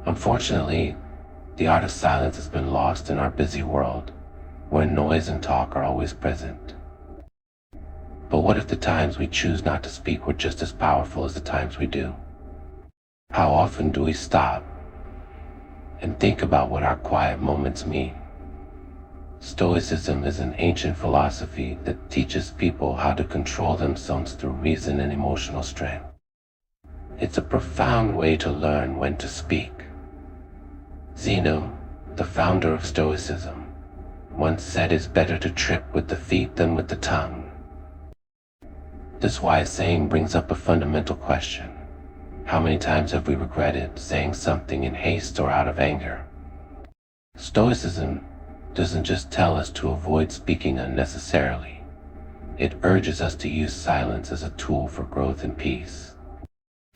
Unfortunately, the art of silence has been lost in our busy world, where noise and talk are always present. But what if the times we choose not to speak were just as powerful as the times we do? How often do we stop and think about what our quiet moments mean? Stoicism is an ancient philosophy that teaches people how to control themselves through reason and emotional strength. It's a profound way to learn when to speak. Zeno, the founder of Stoicism, once said it's better to trip with the feet than with the tongue. This wise saying brings up a fundamental question. How many times have we regretted saying something in haste or out of anger? Stoicism doesn't just tell us to avoid speaking unnecessarily. It urges us to use silence as a tool for growth and peace.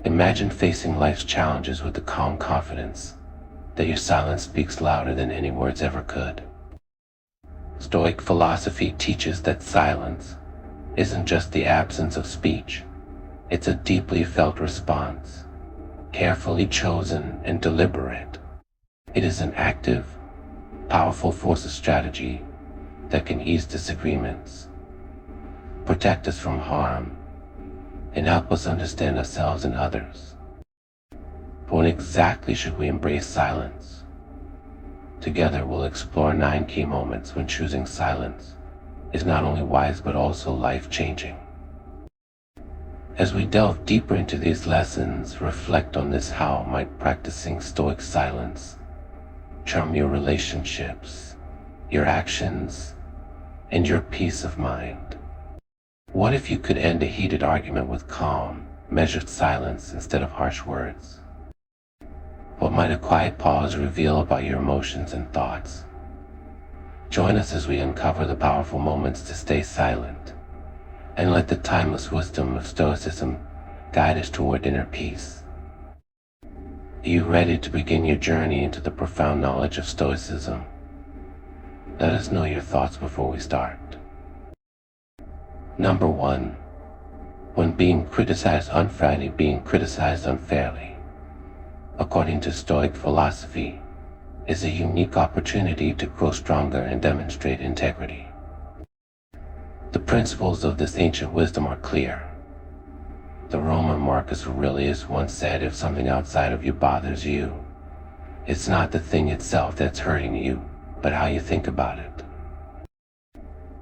Imagine facing life's challenges with the calm confidence that your silence speaks louder than any words ever could. Stoic philosophy teaches that silence isn't just the absence of speech. It's a deeply felt response, carefully chosen and deliberate. It is an active, powerful force of strategy that can ease disagreements, protect us from harm, and help us understand ourselves and others. But when exactly should we embrace silence? Together we'll explore 9 key moments when choosing silence is not only wise but also life-changing. As we delve deeper into these lessons, reflect on this: how might practicing Stoic silence charm your relationships, your actions, and your peace of mind? What if you could end a heated argument with calm, measured silence instead of harsh words? What might a quiet pause reveal about your emotions and thoughts? Join us as we uncover the powerful moments to stay silent, and let the timeless wisdom of Stoicism guide us toward inner peace. Are you ready to begin your journey into the profound knowledge of Stoicism? Let us know your thoughts before we start. Number 1. When being criticized unfairly, being criticized unfairly, according to Stoic philosophy, is a unique opportunity to grow stronger and demonstrate integrity. The principles of this ancient wisdom are clear. The Roman Marcus Aurelius once said, if something outside of you bothers you, it's not the thing itself that's hurting you, but how you think about it.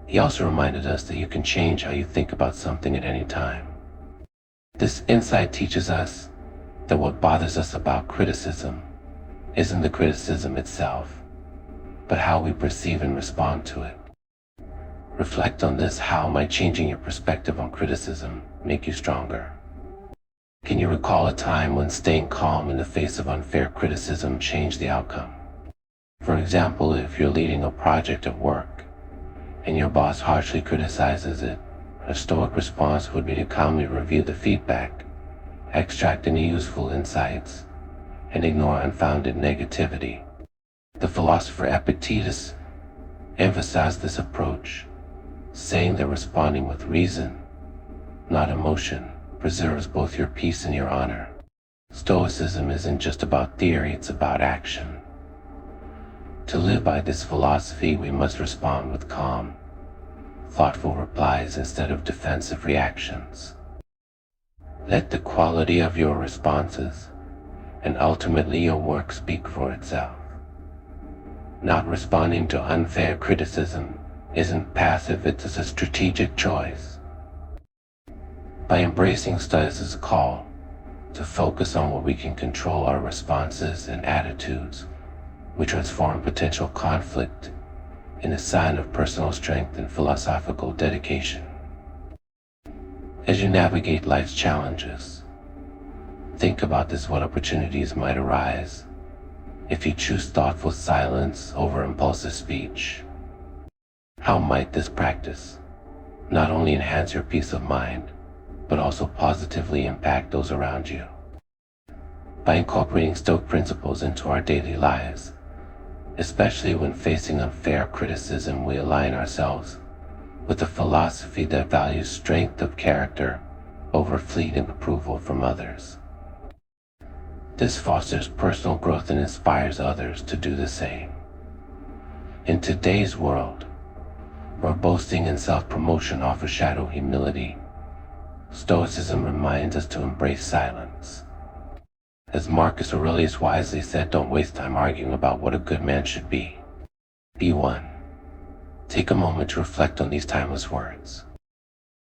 He also reminded us that you can change how you think about something at any time. This insight teaches us that what bothers us about criticism isn't the criticism itself, but how we perceive and respond to it. Reflect on this: how might changing your perspective on criticism make you stronger? Can you recall a time when staying calm in the face of unfair criticism changed the outcome? For example, if you're leading a project at work and your boss harshly criticizes it, a Stoic response would be to calmly review the feedback, extract any useful insights, and ignore unfounded negativity. The philosopher Epictetus emphasized this approach, saying that responding with reason, not emotion, preserves both your peace and your honor. Stoicism isn't just about theory, it's about action. To live by this philosophy, we must respond with calm, thoughtful replies instead of defensive reactions. Let the quality of your responses and ultimately your work speak for itself. Not responding to unfair criticism isn't passive, it's a strategic choice. By embracing Stoicism's call to focus on what we can control, our responses and attitudes, we transform potential conflict in a sign of personal strength and philosophical dedication. As you navigate life's challenges, think about this: what opportunities might arise if you choose thoughtful silence over impulsive speech? How might this practice not only enhance your peace of mind, but also positively impact those around you? By incorporating Stoic principles into our daily lives, especially when facing unfair criticism, we align ourselves with a philosophy that values strength of character over fleeting approval from others. This fosters personal growth and inspires others to do the same. In today's world, where boasting and self-promotion overshadow humility, Stoicism reminds us to embrace silence. As Marcus Aurelius wisely said, don't waste time arguing about what a good man should be. Be one. Take a moment to reflect on these timeless words.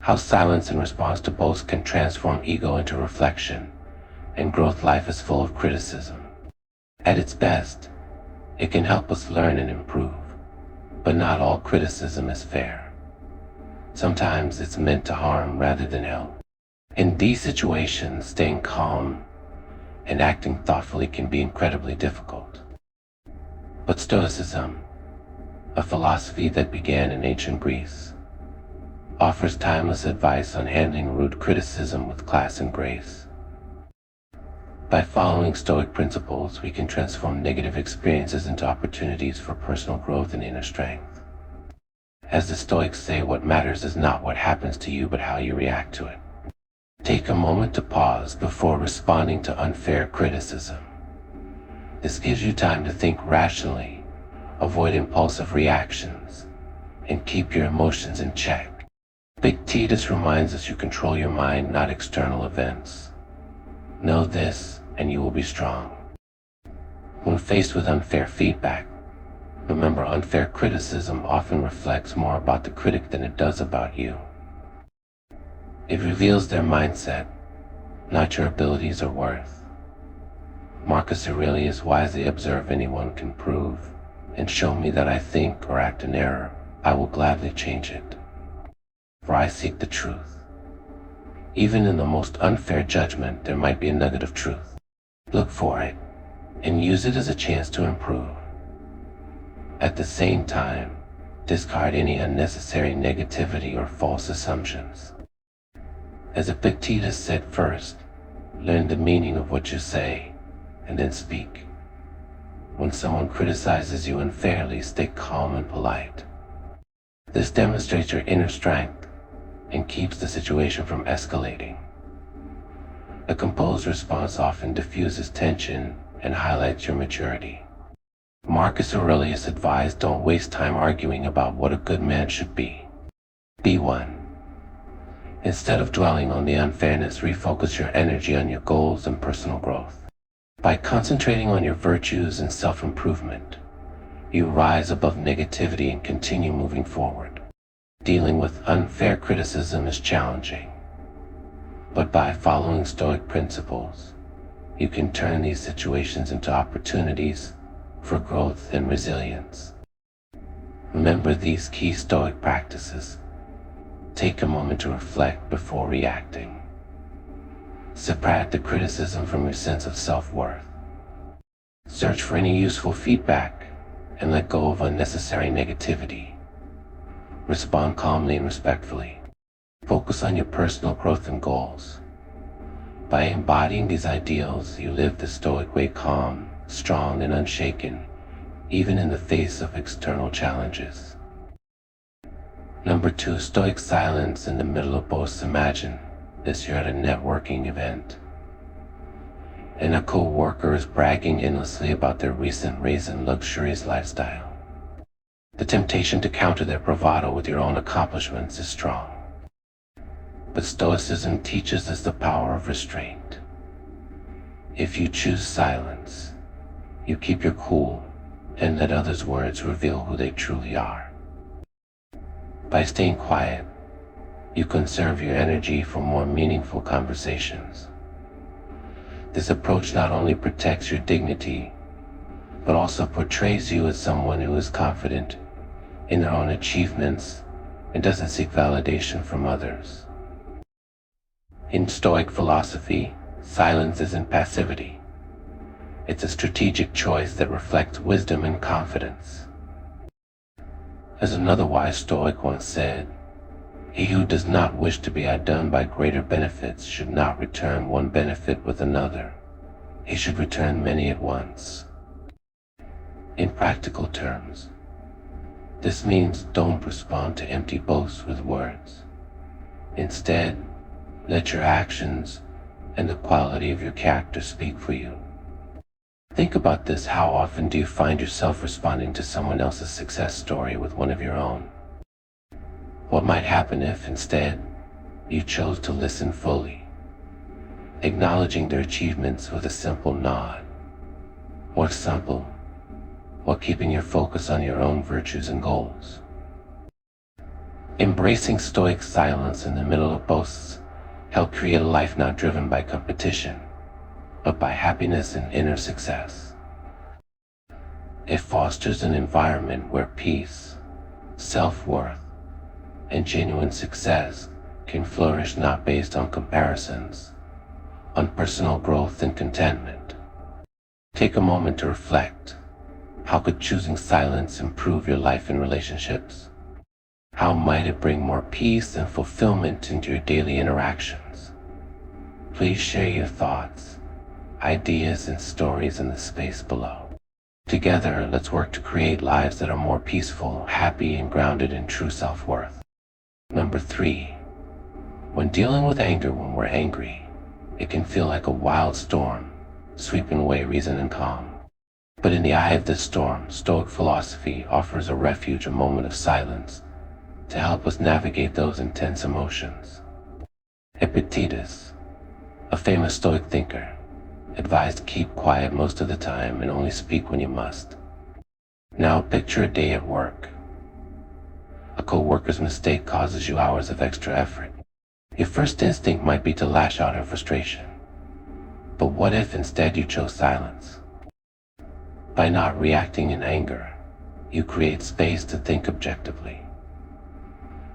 How silence in response to boast can transform ego into reflection, and growth life is full of criticism. At its best, it can help us learn and improve, but not all criticism is fair. Sometimes it's meant to harm rather than help. In these situations, staying calm and acting thoughtfully can be incredibly difficult. But Stoicism, a philosophy that began in ancient Greece, offers timeless advice on handling rude criticism with class and grace. By following Stoic principles, we can transform negative experiences into opportunities for personal growth and inner strength. As the Stoics say, what matters is not what happens to you, but how you react to it. Take a moment to pause before responding to unfair criticism. This gives you time to think rationally, avoid impulsive reactions, and keep your emotions in check. Epictetus reminds us you control your mind, not external events. Know this, and you will be strong. When faced with unfair feedback, remember unfair criticism often reflects more about the critic than it does about you. It reveals their mindset, not your abilities or worth. Marcus Aurelius wisely observed, anyone can prove and show me that I think or act in error, I will gladly change it. For I seek the truth. Even in the most unfair judgment, there might be a nugget of truth. Look for it and use it as a chance to improve. At the same time, discard any unnecessary negativity or false assumptions. As Epictetus said, first, learn the meaning of what you say, and then speak. When someone criticizes you unfairly, stay calm and polite. This demonstrates your inner strength and keeps the situation from escalating. A composed response often diffuses tension and highlights your maturity. Marcus Aurelius advised, don't waste time arguing about what a good man should be. Be one. Instead of dwelling on the unfairness, refocus your energy on your goals and personal growth. By concentrating on your virtues and self-improvement, you rise above negativity and continue moving forward. Dealing with unfair criticism is challenging, but by following Stoic principles, you can turn these situations into opportunities for growth and resilience. Remember these key Stoic practices. Take a moment to reflect before reacting. Subtract the criticism from your sense of self-worth. Search for any useful feedback and let go of unnecessary negativity. Respond calmly and respectfully. Focus on your personal growth and goals. By embodying these ideals, you live the Stoic way, calm, strong, and unshaken, even in the face of external challenges. Number 2, Stoic silence in the middle of boasts. Imagine this, you're at a networking event, and a co-worker is bragging endlessly about their recent raise in luxurious lifestyle. The temptation to counter their bravado with your own accomplishments is strong. But Stoicism teaches us the power of restraint. If you choose silence, you keep your cool and let others' words reveal who they truly are. By staying quiet, you conserve your energy for more meaningful conversations. This approach not only protects your dignity, but also portrays you as someone who is confident in their own achievements and doesn't seek validation from others. In Stoic philosophy, silence isn't passivity. It's a strategic choice that reflects wisdom and confidence. As another wise Stoic once said, he who does not wish to be outdone by greater benefits should not return one benefit with another. He should return many at once. In practical terms, this means don't respond to empty boasts with words. Instead, let your actions and the quality of your character speak for you. Think about this. How often do you find yourself responding to someone else's success story with one of your own? What might happen if, instead, you chose to listen fully, acknowledging their achievements with a simple nod? What's simple, while keeping your focus on your own virtues and goals? Embracing Stoic silence in the middle of boasts help create a life not driven by competition, but by happiness and inner success. It fosters an environment where peace, self-worth, and genuine success can flourish, not based on comparisons, on personal growth and contentment. Take a moment to reflect. How could choosing silence improve your life and relationships? How might it bring more peace and fulfillment into your daily interactions? Please share your thoughts, ideas, and stories in the space below. Together, let's work to create lives that are more peaceful, happy, and grounded in true self-worth. Number 3. When dealing with anger, when we're angry, it can feel like a wild storm, sweeping away reason and calm. But in the eye of this storm, Stoic philosophy offers a refuge, a moment of silence, to help us navigate those intense emotions. Epictetus, a famous Stoic thinker, advised keep quiet most of the time and only speak when you must. Now picture a day at work. A co-worker's mistake causes you hours of extra effort. Your first instinct might be to lash out in frustration. But what if instead you chose silence? By not reacting in anger, you create space to think objectively.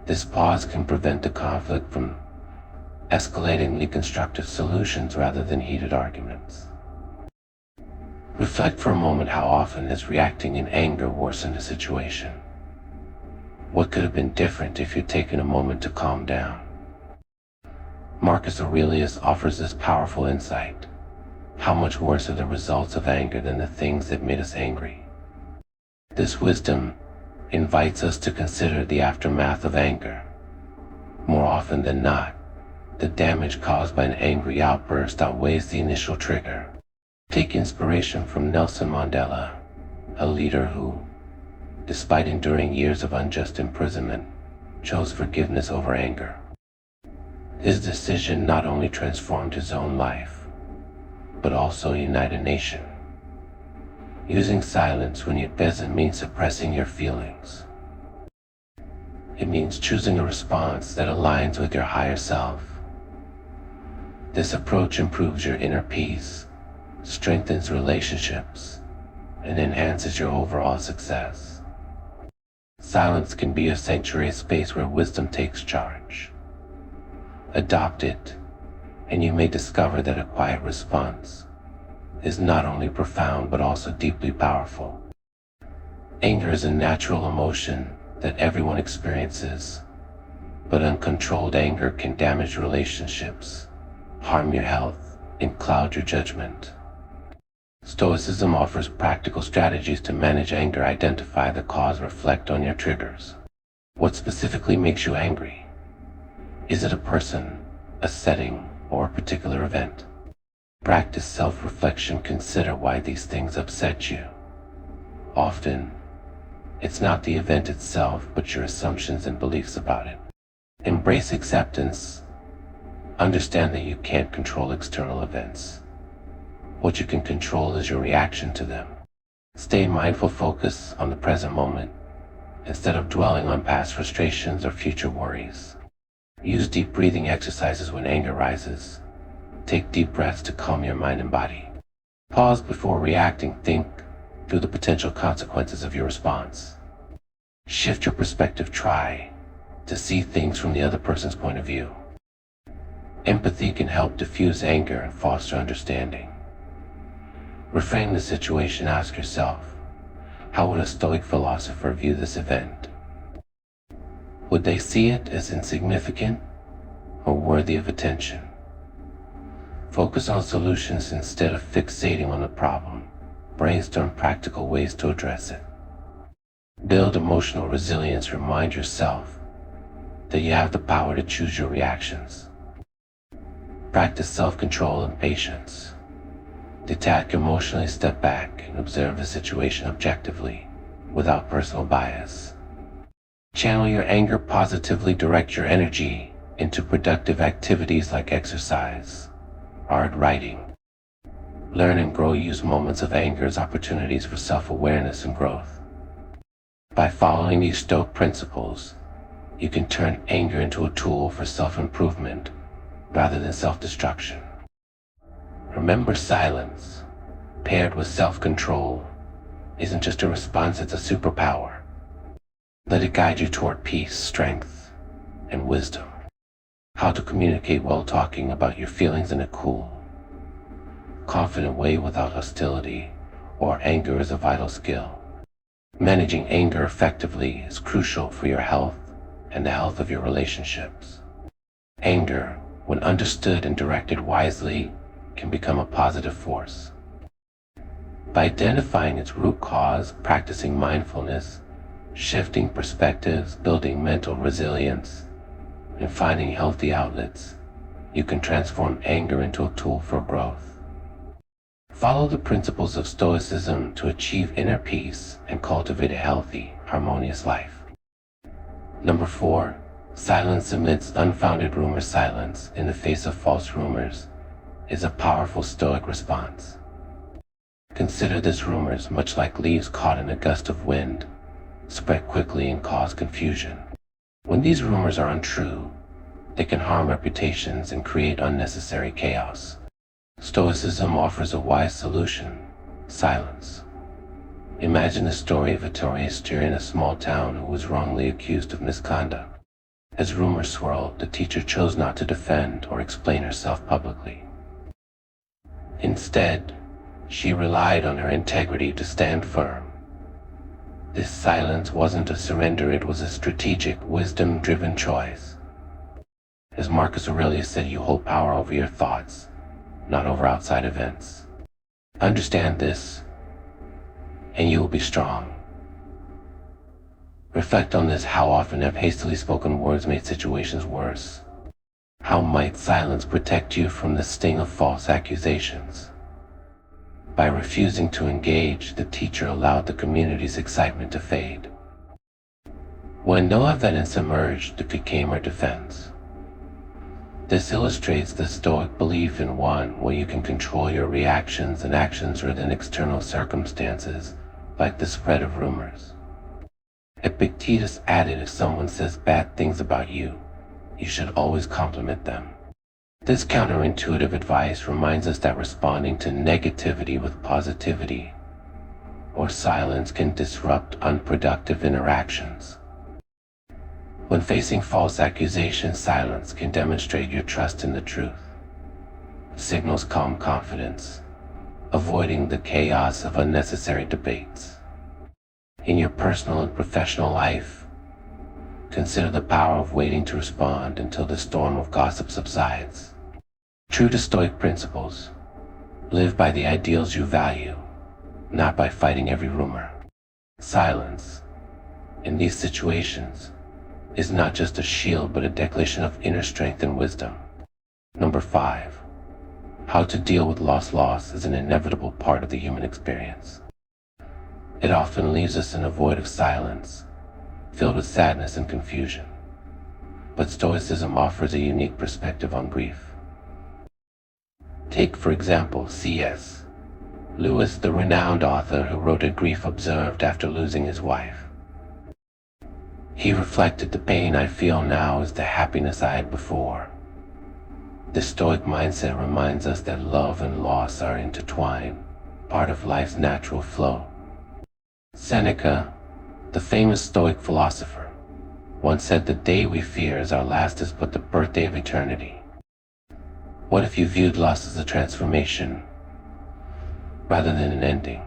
This pause can prevent the conflict from escalating, lead constructive solutions rather than heated arguments. Reflect for a moment. How often has reacting in anger worsened a situation? What could have been different if you'd taken a moment to calm down? Marcus Aurelius offers this powerful insight. How much worse are the results of anger than the things that made us angry? This wisdom invites us to consider the aftermath of anger. More often than not, the damage caused by an angry outburst outweighs the initial trigger. Take inspiration from Nelson Mandela, a leader who, despite enduring years of unjust imprisonment, chose forgiveness over anger. His decision not only transformed his own life, but also united a nation. Using silence when it doesn't mean suppressing your feelings. It means choosing a response that aligns with your higher self. This approach improves your inner peace, strengthens relationships, and enhances your overall success. Silence can be a sanctuary, a space where wisdom takes charge. Adopt it, and you may discover that a quiet response is not only profound but also deeply powerful. Anger is a natural emotion that everyone experiences, but uncontrolled anger can damage relationships, harm your health, and cloud your judgment. Stoicism offers practical strategies to manage anger. Identify the cause, reflect on your triggers. What specifically makes you angry? Is it a person, a setting, or a particular event? Practice self-reflection. Consider why these things upset you. Often, it's not the event itself, but your assumptions and beliefs about it. Embrace acceptance. Understand that you can't control external events. What you can control is your reaction to them. Stay mindful, focus on the present moment, instead of dwelling on past frustrations or future worries. Use deep breathing exercises when anger rises. Take deep breaths to calm your mind and body. Pause before reacting. Think through the potential consequences of your response. Shift your perspective. Try to see things from the other person's point of view. Empathy can help diffuse anger and foster understanding. Reframe the situation. Ask yourself, how would a Stoic philosopher view this event? Would they see it as insignificant or worthy of attention? Focus on solutions instead of fixating on the problem. Brainstorm practical ways to address it. Build emotional resilience. Remind yourself that you have the power to choose your reactions. Practice self-control and patience. Detach emotionally, step back and observe the situation objectively, without personal bias. Channel your anger positively, direct your energy into productive activities like exercise, art, writing. Learn and grow, use moments of anger as opportunities for self-awareness and growth. By following these Stoic principles, you can turn anger into a tool for self-improvement rather than self-destruction. Remember, silence, paired with self-control, isn't just a response, it's a superpower. Let it guide you toward peace, strength, and wisdom. How to communicate while talking about your feelings in a cool, confident way without hostility or anger is a vital skill. Managing anger effectively is crucial for your health and the health of your relationships. Anger, when understood and directed wisely, can become a positive force. By identifying its root cause, practicing mindfulness, shifting perspectives, building mental resilience, and finding healthy outlets, you can transform anger into a tool for growth. Follow the principles of Stoicism to achieve inner peace and cultivate a healthy, harmonious life. Number 4. Silence amidst unfounded rumors. Silence in the face of false rumors is a powerful Stoic response. Consider this: rumors, much like leaves caught in a gust of wind, spread quickly and cause confusion. When these rumors are untrue, they can harm reputations and create unnecessary chaos. Stoicism offers a wise solution: silence. Imagine the story of a tourister in a small town who was wrongly accused of misconduct. As rumors swirled, the teacher chose not to defend or explain herself publicly. Instead, she relied on her integrity to stand firm. This silence wasn't a surrender, it was a strategic, wisdom-driven choice. As Marcus Aurelius said, you hold power over your thoughts, not over outside events. Understand this, and you will be strong. Reflect on this: how often have hastily spoken words made situations worse? How might silence protect you from the sting of false accusations? By refusing to engage, the teacher allowed the community's excitement to fade. When no evidence emerged, it became her defense. This illustrates the Stoic belief in one where you can control your reactions and actions rather than external circumstances, like the spread of rumors. Epictetus added, if someone says bad things about you, you should always compliment them. This counterintuitive advice reminds us that responding to negativity with positivity or silence can disrupt unproductive interactions. When facing false accusations, silence can demonstrate your trust in the truth. Signals calm confidence, avoiding the chaos of unnecessary debates. In your personal and professional life, consider the power of waiting to respond until the storm of gossip subsides. True to Stoic principles, live by the ideals you value, not by fighting every rumor. Silence, in these situations, is not just a shield but a declaration of inner strength and wisdom. Number 5. How to deal with loss. Loss is an inevitable part of the human experience. It often leaves us in a void of silence, filled with sadness and confusion. But Stoicism offers a unique perspective on grief. Take, for example, C.S. Lewis, the renowned author who wrote A Grief Observed after losing his wife. He reflected, the pain I feel now is the happiness I had before. The Stoic mindset reminds us that love and loss are intertwined, part of life's natural flow. Seneca, the famous Stoic philosopher, once said, the day we fear as our last is but the birthday of eternity. What if you viewed loss as a transformation rather than an ending?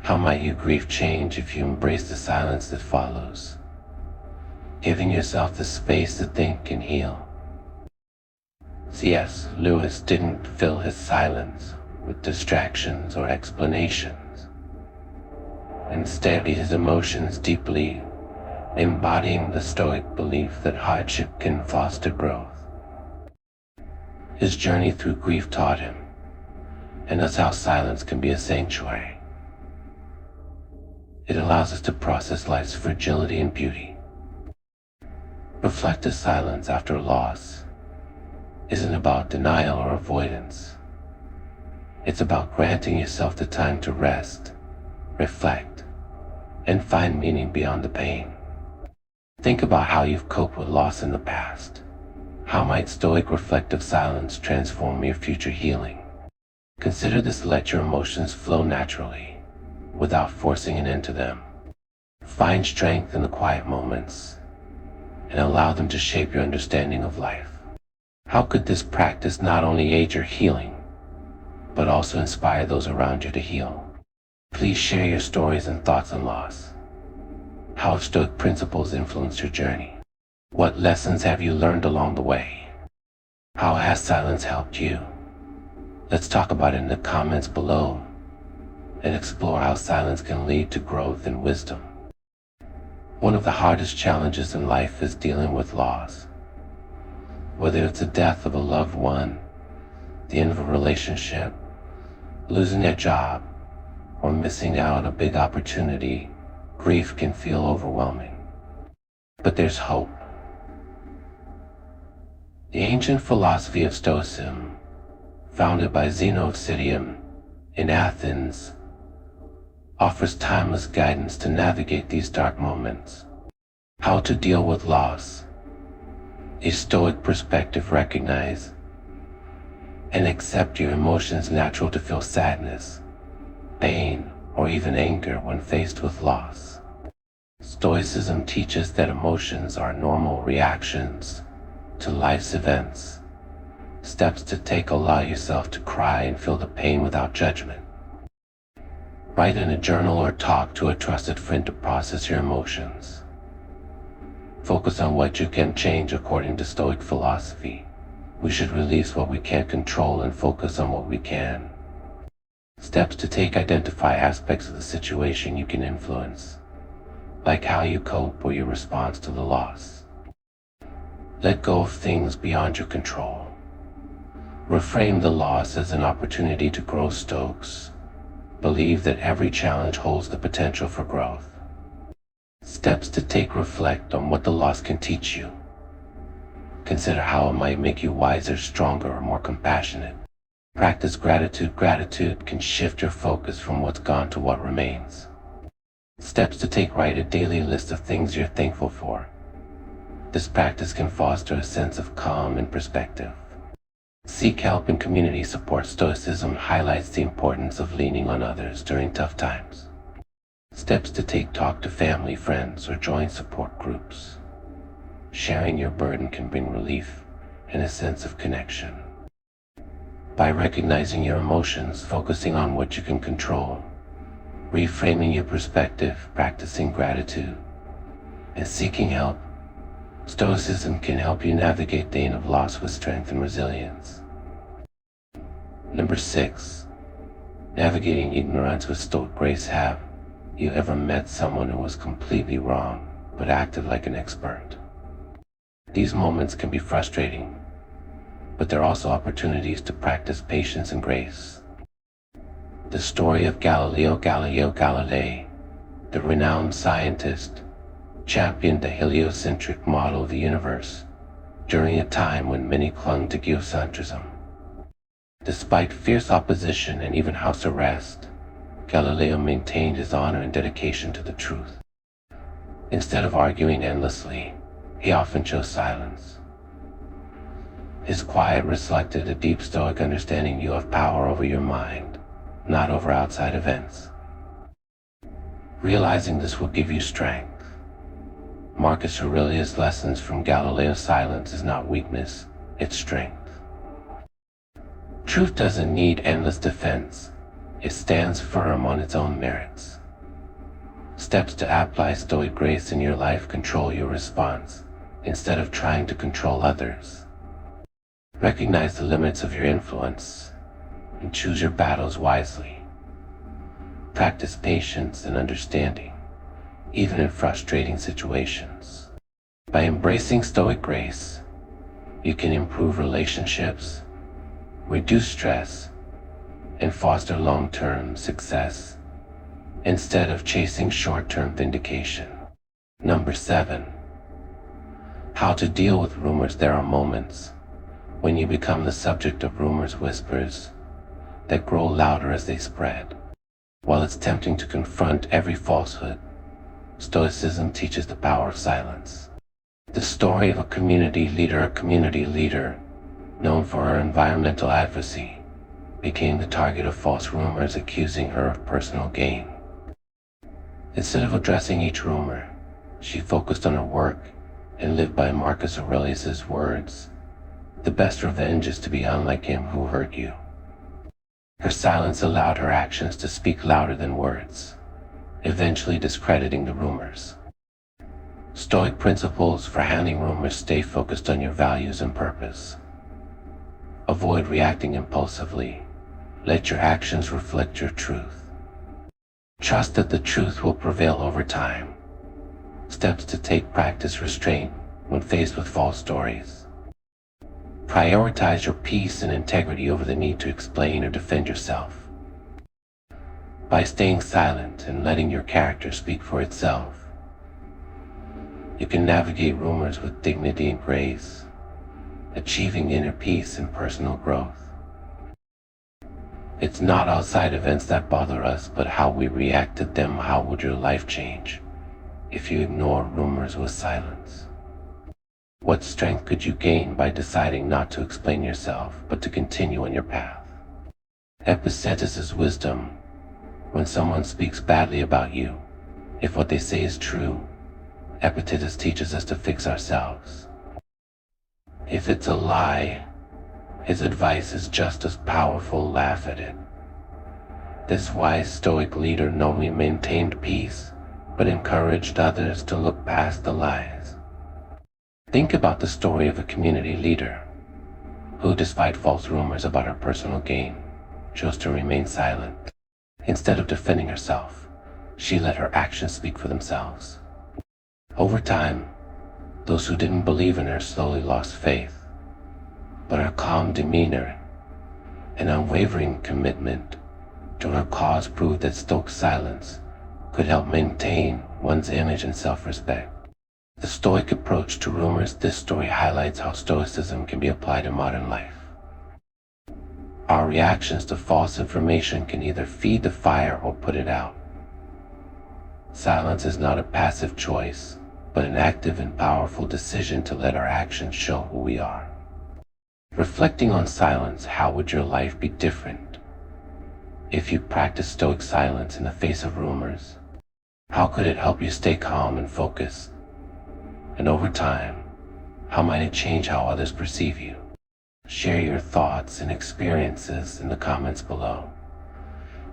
How might your grief change if you embrace the silence that follows, giving yourself the space to think and heal? C.S. Lewis didn't fill his silence with distractions or explanations. Instead, his emotions deeply, embodying the Stoic belief that hardship can foster growth. His journey through grief taught him, and that's how silence can be a sanctuary. It allows us to process life's fragility and beauty. Reflective silence after loss isn't about denial or avoidance. It's about granting yourself the time to rest, reflect, and find meaning beyond the pain. Think about how you've coped with loss in the past. How might Stoic reflective silence transform your future healing? Consider this: let your emotions flow naturally, without forcing an end to them. Find strength in the quiet moments, and allow them to shape your understanding of life. How could this practice not only aid your healing, but also inspire those around you to heal? Please share your stories and thoughts on loss. How have Stoic principles influenced your journey? What lessons have you learned along the way? How has silence helped you? Let's talk about it in the comments below and explore how silence can lead to growth and wisdom. One of the hardest challenges in life is dealing with loss. Whether it's the death of a loved one, the end of a relationship, losing a job, or missing out on a big opportunity, grief can feel overwhelming. But there's hope. The ancient philosophy of Stoicism, founded by Zeno of Citium in Athens, offers timeless guidance to navigate these dark moments. How to deal with loss. A Stoic perspective recognizes and accept your emotions natural to feel sadness, pain, or even anger when faced with loss. Stoicism teaches that emotions are normal reactions to life's events. Steps to take: allow yourself to cry and feel the pain without judgment. Write in a journal or talk to a trusted friend to process your emotions. Focus on what you can change according to Stoic philosophy. We should release what we can't control and focus on what we can. Steps to take: identify aspects of the situation you can influence, like how you cope or your response to the loss. Let go of things beyond your control. Reframe the loss as an opportunity to grow. Stoics believe that every challenge holds the potential for growth. Steps to take: reflect on what the loss can teach you. Consider how it might make you wiser, stronger, or more compassionate. Practice gratitude. Gratitude can shift your focus from what's gone to what remains. Steps to take: write a daily list of things you're thankful for. This practice can foster a sense of calm and perspective. Seek help and community support. Stoicism highlights the importance of leaning on others during tough times. Steps to take: talk to family, friends, or join support groups. Sharing your burden can bring relief and a sense of connection. By recognizing your emotions, focusing on what you can control, reframing your perspective, practicing gratitude, and seeking help, Stoicism can help you navigate the pain of loss with strength and resilience. Number 6. Navigating ignorance with Stoic grace. Have you ever met someone who was completely wrong but acted like an expert? These moments can be frustrating, but they're also opportunities to practice patience and grace. The story of Galileo Galilei, the renowned scientist, championed the heliocentric model of the universe during a time when many clung to geocentrism. Despite fierce opposition and even house arrest, Galileo maintained his honor and dedication to the truth. Instead of arguing endlessly, he often chose silence. His quiet reflected a deep Stoic understanding: you have power over your mind, not over outside events. Realizing this will give you strength. Marcus Aurelius' lessons from Galileo's silence is not weakness, it's strength. Truth doesn't need endless defense. It stands firm on its own merits. Steps to apply Stoic grace in your life: control your response instead of trying to control others. Recognize the limits of your influence and choose your battles wisely. Practice patience and understanding, even in frustrating situations. By embracing Stoic grace, you can improve relationships, reduce stress, and foster long-term success instead of chasing short-term vindication. Number 7. How to deal with rumors. There are moments when you become the subject of rumors, whispers that grow louder as they spread. While it's tempting to confront every falsehood, Stoicism teaches the power of silence. The story of a community leader known for her environmental advocacy became the target of false rumors accusing her of personal gain. Instead of addressing each rumor, she focused on her work and lived by Marcus Aurelius' words, "The best revenge is to be unlike him who hurt you." Her silence allowed her actions to speak louder than words, eventually discrediting the rumors. Stoic principles for handling rumors: stay focused on your values and purpose. Avoid reacting impulsively. Let your actions reflect your truth. Trust that the truth will prevail over time. Steps to take: practice restraint when faced with false stories. Prioritize your peace and integrity over the need to explain or defend yourself. By staying silent and letting your character speak for itself, you can navigate rumors with dignity and grace, achieving inner peace and personal growth. It's not outside events that bother us, but how we react to them. How would your life change if you ignore rumors with silence? What strength could you gain by deciding not to explain yourself, but to continue on your path? Epictetus is wisdom. When someone speaks badly about you, if what they say is true, Epictetus teaches us to fix ourselves. If it's a lie, his advice is just as powerful. Laugh at it. This wise Stoic leader not only maintained peace, but encouraged others to look past the lies. Think about the story of a community leader who, despite false rumors about her personal gain, chose to remain silent. Instead of defending herself, she let her actions speak for themselves. Over time, those who didn't believe in her slowly lost faith, but her calm demeanor and unwavering commitment to her cause proved that Stoic silence could help maintain one's image and self-respect. The Stoic approach to rumors. This story highlights how Stoicism can be applied in modern life. Our reactions to false information can either feed the fire or put it out. Silence is not a passive choice, but an active and powerful decision to let our actions show who we are. Reflecting on silence: how would your life be different if you practiced Stoic silence in the face of rumors? How could it help you stay calm and focused? And over time, how might it change how others perceive you? Share your thoughts and experiences in the comments below.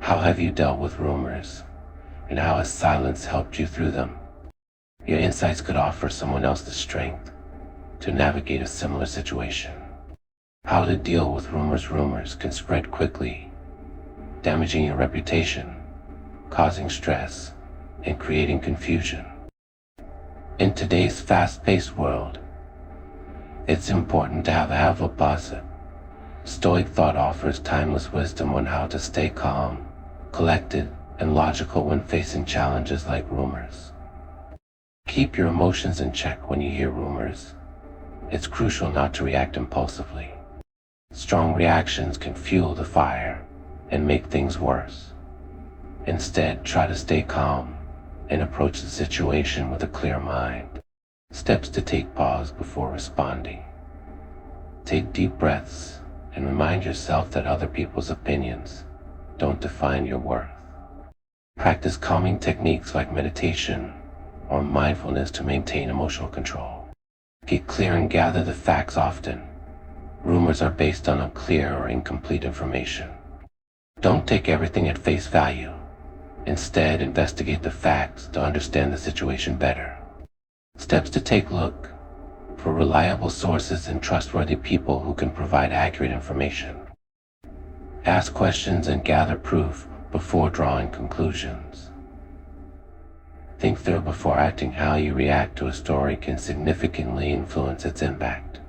How have you dealt with rumors, and how has silence helped you through them? Your insights could offer someone else the strength to navigate a similar situation. How to deal with rumors. Rumors can spread quickly, damaging your reputation, causing stress, and creating confusion. In today's fast-paced world, it's important to have a positive. Stoic thought offers timeless wisdom on how to stay calm, collected, and logical when facing challenges like rumors. Keep your emotions in check when you hear rumors. It's crucial not to react impulsively. Strong reactions can fuel the fire and make things worse. Instead, try to stay calm and approach the situation with a clear mind. Steps to take: pause before responding. Take deep breaths and remind yourself that other people's opinions don't define your worth. Practice calming techniques like meditation or mindfulness to maintain emotional control. Get clear and gather the facts. Often, rumors are based on unclear or incomplete information. Don't take everything at face value. Instead, investigate the facts to understand the situation better. Steps to take: look for reliable sources and trustworthy people who can provide accurate information. Ask questions and gather proof before drawing conclusions. Think through before acting. How you react to a story can significantly influence its impact.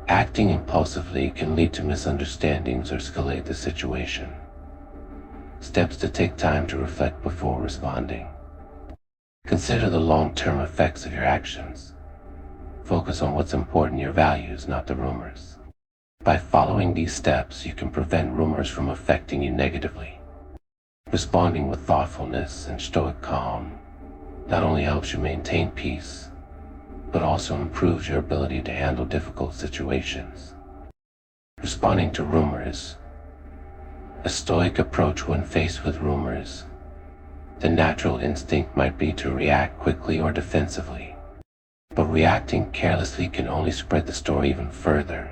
Acting impulsively can lead to misunderstandings or escalate the situation. Steps to take time to reflect before responding. Consider the long-term effects of your actions. Focus on what's important, your values, not the rumors. By following these steps, you can prevent rumors from affecting you negatively. Responding with thoughtfulness and stoic calm not only helps you maintain peace, but also improves your ability to handle difficult situations. Responding to rumors. A stoic approach when faced with rumors. The natural instinct might be to react quickly or defensively, but reacting carelessly can only spread the story even further.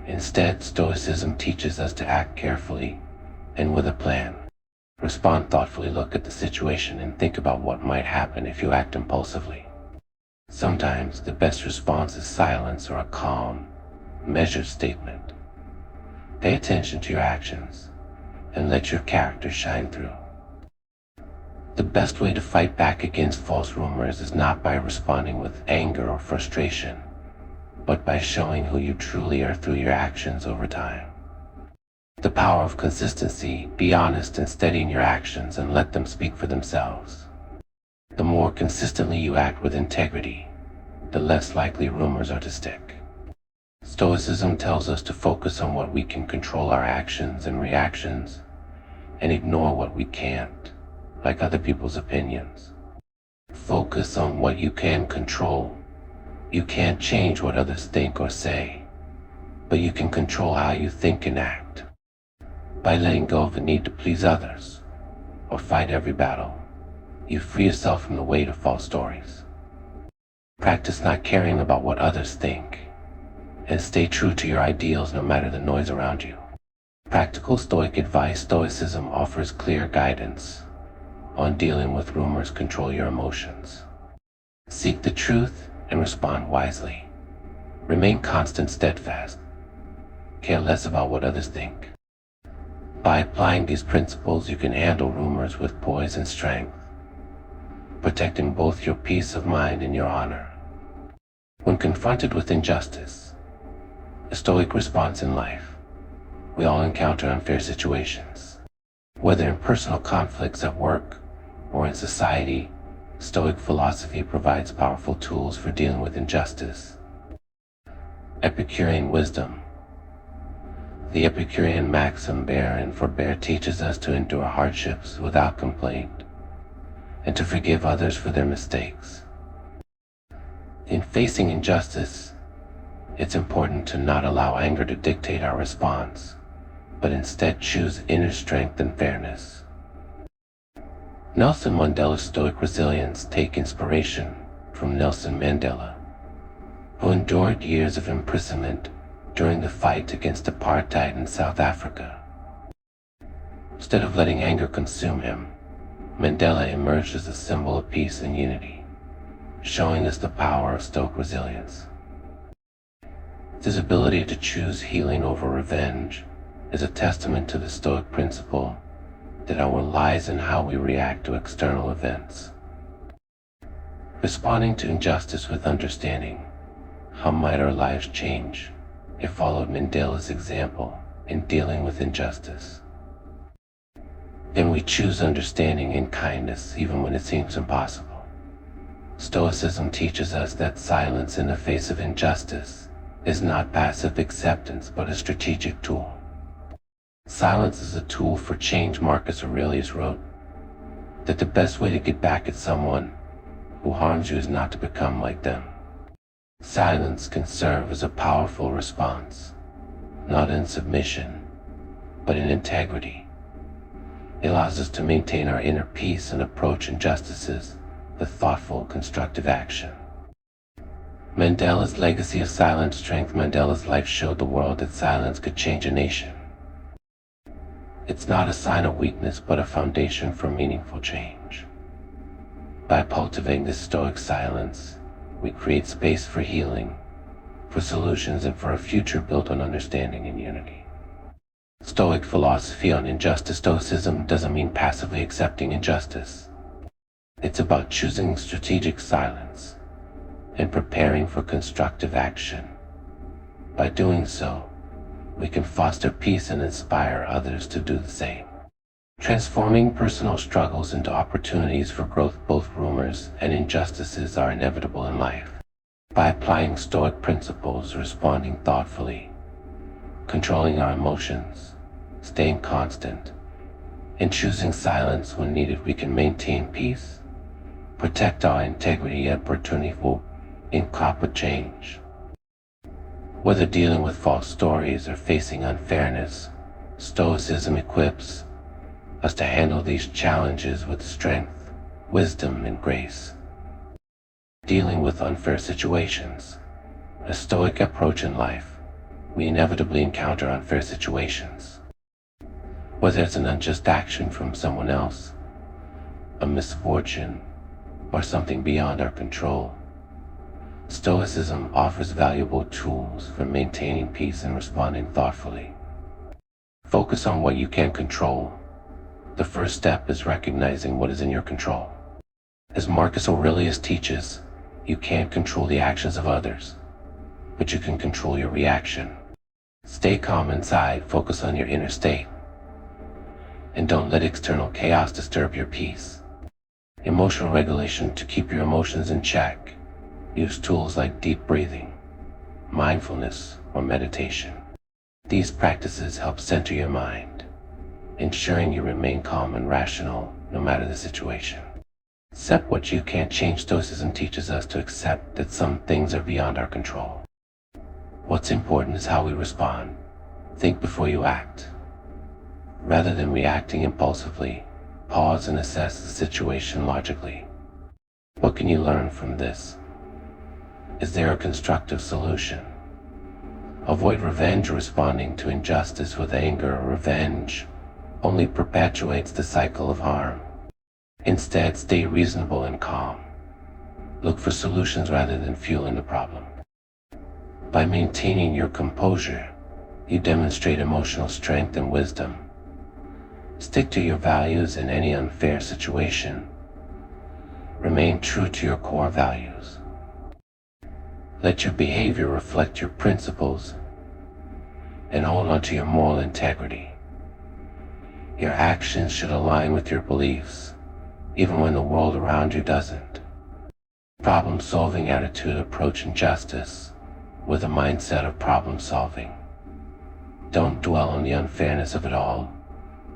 Instead, Stoicism teaches us to act carefully and with a plan. Respond thoughtfully, look at the situation, and think about what might happen if you act impulsively. Sometimes the best response is silence or a calm, measured statement. Pay attention to your actions and let your character shine through. The best way to fight back against false rumors is not by responding with anger or frustration, but by showing who you truly are through your actions over time. The power of consistency. Be honest and steady in your actions and let them speak for themselves. The more consistently you act with integrity, the less likely rumors are to stick. Stoicism tells us to focus on what we can control, our actions and reactions, and ignore what we can't, like other people's opinions. Focus on what you can control. You can't change what others think or say, but you can control how you think and act. By letting go of the need to please others or fight every battle, you free yourself from the weight of false stories. Practice not caring about what others think, and stay true to your ideals no matter the noise around you. Practical Stoic advice. Stoicism offers clear guidance on dealing with rumors. Control your emotions. Seek the truth and respond wisely. Remain constant, steadfast. Care less about what others think. By applying these principles, you can handle rumors with poise and strength, protecting both your peace of mind and your honor. When confronted with injustice, a stoic response in life. We all encounter unfair situations, whether in personal conflicts at work or in society. Stoic philosophy provides powerful tools for dealing with injustice. Epicurean wisdom. The Epicurean maxim, bear and forbear, teaches us to endure hardships without complaint and to forgive others for their mistakes. In facing injustice, it's important to not allow anger to dictate our response, but instead choose inner strength and fairness. Nelson Mandela's Stoic resilience. Take inspiration from Nelson Mandela, who endured years of imprisonment during the fight against apartheid in South Africa. Instead of letting anger consume him, Mandela emerged as a symbol of peace and unity, showing us the power of Stoic resilience. His ability to choose healing over revenge is a testament to the Stoic principle that our lies in how we react to external events. Responding to injustice with understanding. How might our lives change if followed Mandela's example in dealing with injustice? Can we choose understanding and kindness even when it seems impossible? Stoicism teaches us that silence in the face of injustice is not passive acceptance, but a strategic tool. Silence is a tool for change. Marcus Aurelius wrote that the best way to get back at someone who harms you is not to become like them. Silence can serve as a powerful response, not in submission, but in integrity. It allows us to maintain our inner peace and approach injustices with thoughtful, constructive action. Mandela's legacy of silent strength. Mandela's life showed the world that silence could change a nation. It's not a sign of weakness, but a foundation for meaningful change. By cultivating this Stoic silence, we create space for healing, for solutions, and for a future built on understanding and unity. Stoic philosophy on injustice. Stoicism doesn't mean passively accepting injustice. It's about choosing strategic silence and preparing for constructive action. By doing so, we can foster peace and inspire others to do the same. Transforming personal struggles into opportunities for growth. Both rumors and injustices are inevitable in life. By applying Stoic principles, responding thoughtfully, controlling our emotions, staying constant, and choosing silence when needed, we can maintain peace, protect our integrity, and opportunity for incorporate change. Whether dealing with false stories or facing unfairness, Stoicism equips us to handle these challenges with strength, wisdom, and grace. Dealing with unfair situations. A Stoic approach in life, we inevitably encounter unfair situations. Whether it's an unjust action from someone else, a misfortune, or something beyond our control, Stoicism offers valuable tools for maintaining peace and responding thoughtfully. Focus on what you can control. The first step is recognizing what is in your control. As Marcus Aurelius teaches, you can't control the actions of others, but you can control your reaction. Stay calm inside, focus on your inner state, and don't let external chaos disturb your peace. Emotional regulation. To keep your emotions in check, use tools like deep breathing, mindfulness, or meditation. These practices help center your mind, ensuring you remain calm and rational no matter the situation. Accept what you can't change. Stoicism teaches us to accept that some things are beyond our control. What's important is how we respond. Think before you act. Rather than reacting impulsively, pause and assess the situation logically. What can you learn from this? Is there a constructive solution? Avoid revenge. Responding to injustice with anger or revenge only perpetuates the cycle of harm. Instead, stay reasonable and calm. Look for solutions rather than fueling the problem. By maintaining your composure, you demonstrate emotional strength and wisdom. Stick to your values in any unfair situation. Remain true to your core values. Let your behavior reflect your principles and hold on to your moral integrity. Your actions should align with your beliefs, even when the world around you doesn't. Problem-solving attitude. Approach injustice with a mindset of problem-solving. Don't dwell on the unfairness of it all.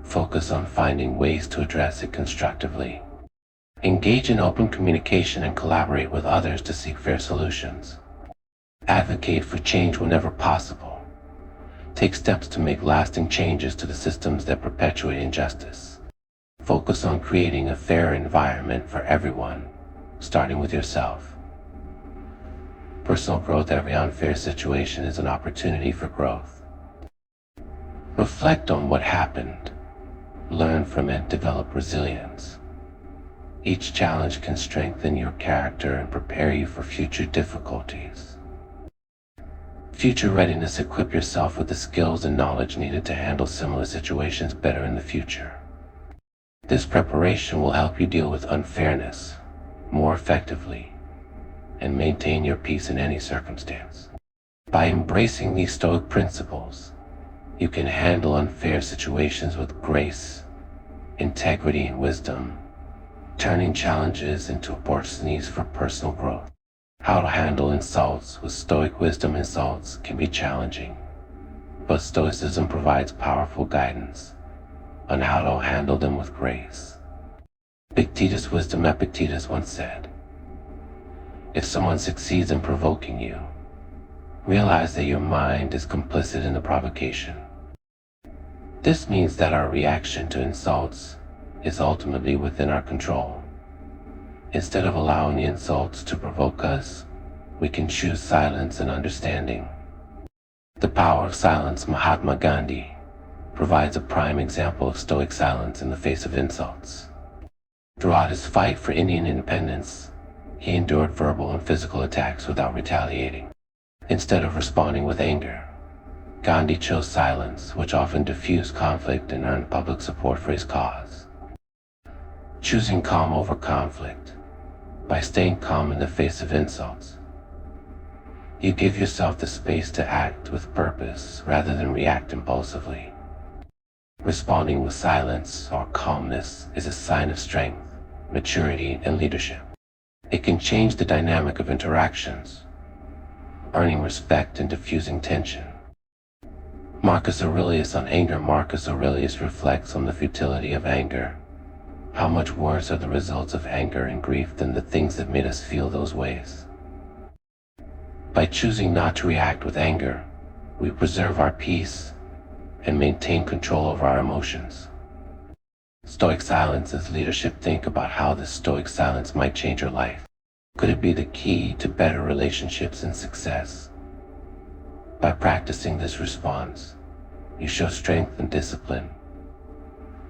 Focus on finding ways to address it constructively. Engage in open communication and collaborate with others to seek fair solutions. Advocate for change whenever possible. Take steps to make lasting changes to the systems that perpetuate injustice. Focus on creating a fair environment for everyone, starting with yourself. Personal growth. Every unfair situation is an opportunity for growth. Reflect on what happened, learn from it, develop resilience. Each challenge can strengthen your character and prepare you for future difficulties. Future readiness. Equip yourself with the skills and knowledge needed to handle similar situations better in the future. This preparation will help you deal with unfairness more effectively and maintain your peace in any circumstance. By embracing these Stoic principles, you can handle unfair situations with grace, integrity, and wisdom, turning challenges into opportunities for personal growth. How to handle insults. With Stoic wisdom, insults can be challenging, but Stoicism provides powerful guidance on how to handle them with grace. Epictetus' wisdom. Epictetus once said, "If someone succeeds in provoking you, realize that your mind is complicit in the provocation." This means that our reaction to insults is ultimately within our control. Instead of allowing the insults to provoke us, we can choose silence and understanding. The power of silence. Mahatma Gandhi provides a prime example of Stoic silence in the face of insults. Throughout his fight for Indian independence, he endured verbal and physical attacks without retaliating. Instead of responding with anger, Gandhi chose silence, which often diffused conflict and earned public support for his cause. Choosing calm over conflict. By staying calm in the face of insults, You give yourself the space to act with purpose rather than react impulsively. Responding with silence or calmness is a sign of strength, maturity, and leadership. It can change the dynamic of interactions, earning respect and diffusing tension. Marcus Aurelius on anger. Marcus Aurelius reflects on the futility of anger. How much worse are the results of anger and grief than the things that made us feel those ways? By choosing not to react with anger, we preserve our peace and maintain control over our emotions. Stoic silence as leadership. Think about how this stoic silence might change your life. Could it be the key to better relationships and success? By practicing this response, you show strength and discipline,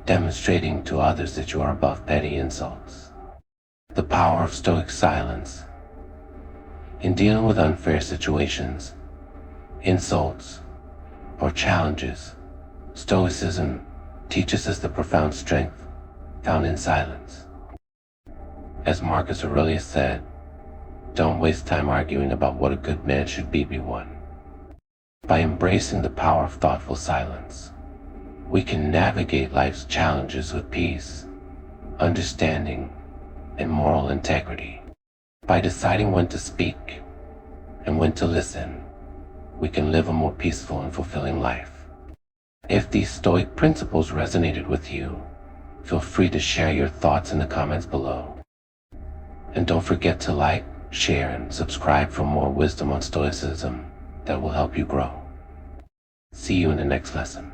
demonstrating to others that you are above petty insults. The power of stoic silence. In dealing with unfair situations, insults, or challenges, Stoicism teaches us the profound strength found in silence. As Marcus Aurelius said, don't waste time arguing about what a good man should be one. By embracing the power of thoughtful silence, we can navigate life's challenges with peace, understanding, and moral integrity. By deciding when to speak and when to listen, we can live a more peaceful and fulfilling life. If these Stoic principles resonated with you, feel free to share your thoughts in the comments below. And don't forget to like, share, and subscribe for more wisdom on Stoicism that will help you grow. See you in the next lesson.